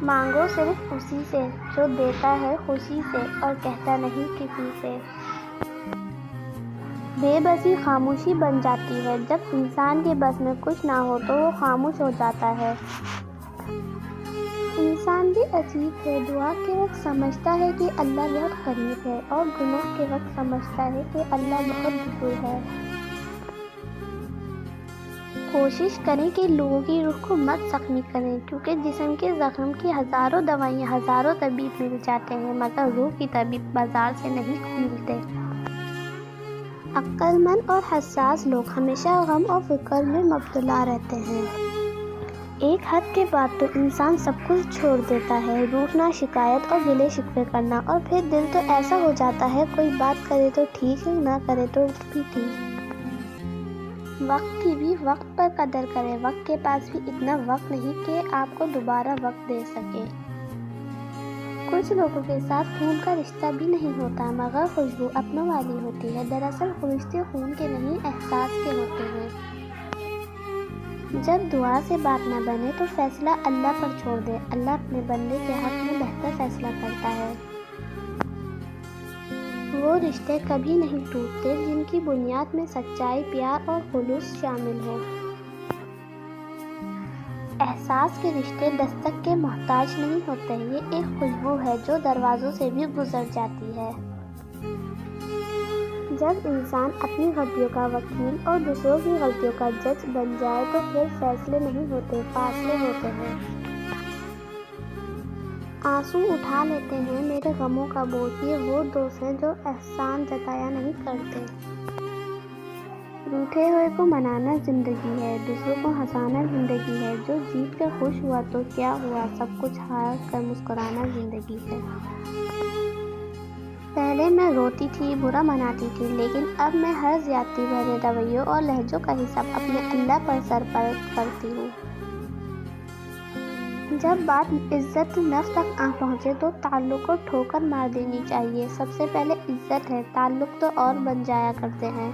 مانگو صرف اسی سے جو دیتا ہے خوشی سے اور کہتا نہیں کسی سے۔ بے بسی خاموشی بن جاتی ہے۔ جب انسان کے بس میں کچھ نہ ہو تو وہ خاموش ہو جاتا ہے۔ انسان بھی عجیب ہے، دعا کے وقت سمجھتا ہے کہ اللہ بہت قریب ہے اور گناہ کے وقت سمجھتا ہے کہ اللہ بہت دور ہے۔ کوشش کریں کہ لوگوں کی روح کو مت زخمی کریں، کیونکہ جسم کے زخم کی ہزاروں دوائیاں ہزاروں طبیب مل جاتے ہیں، مگر روح کی طبیب بازار سے نہیں ملتے۔ عقل مند اور حساس لوگ ہمیشہ غم اور فکر میں مبتلا رہتے ہیں۔ ایک حد کے بعد تو انسان سب کچھ چھوڑ دیتا ہے، روٹھنا، شکایت اور گلے شکوے کرنا، اور پھر دل تو ایسا ہو جاتا ہے کوئی بات کرے تو ٹھیک ہے، نہ کرے تو بھی ٹھیک۔ وقت کی بھی وقت پر قدر کریں۔ وقت کے پاس بھی اتنا وقت نہیں کہ آپ کو دوبارہ وقت دے سکے۔ کچھ لوگوں کے ساتھ خون کا رشتہ بھی نہیں ہوتا، مگر خوشبو اپنوں والی ہوتی ہے۔ دراصل رشتے خون کے نہیں، احساس کے ہوتے ہیں۔ جب دعا سے بات نہ بنے تو فیصلہ اللہ پر چھوڑ دے، اللہ اپنے بندے کے حق میں بہتر فیصلہ کرتا ہے۔ وہ رشتے کبھی نہیں ٹوٹتے جن کی بنیاد میں سچائی، پیار اور خلوص شامل ہو۔ احساس کے رشتے دستک کے محتاج نہیں ہوتے، یہ ایک خوشبو ہے جو دروازوں سے بھی گزر جاتی ہے۔ جب انسان اپنی غلطیوں کا وکیل اور دوسروں کی غلطیوں کا جج بن جائے تو پھر فیصلے نہیں ہوتے، فاصلے ہوتے ہیں۔ آنسو اٹھا لیتے ہیں میرے غموں کا بوجھ، یہ وہ دوست ہیں جو احسان جتایا نہیں کرتے۔ روٹھے ہوئے کو منانا زندگی ہے، دوسروں کو ہنسانا زندگی ہے۔ جو جیت کر خوش ہوا تو کیا ہوا، سب کچھ ہار کر مسکرانا زندگی ہے۔ پہلے میں روتی تھی، برا مناتی تھی، لیکن اب میں ہر زیادتی بھرے رویوں اور لہجوں کا حساب اپنے اللہ پر سرپرست کرتی ہوں۔ جب بات عزت نفس تک آ پہنچے تو تعلق کو ٹھوکر مار دینی چاہیے۔ سب سے پہلے عزت ہے، تعلق تو اور بن جایا کرتے ہیں۔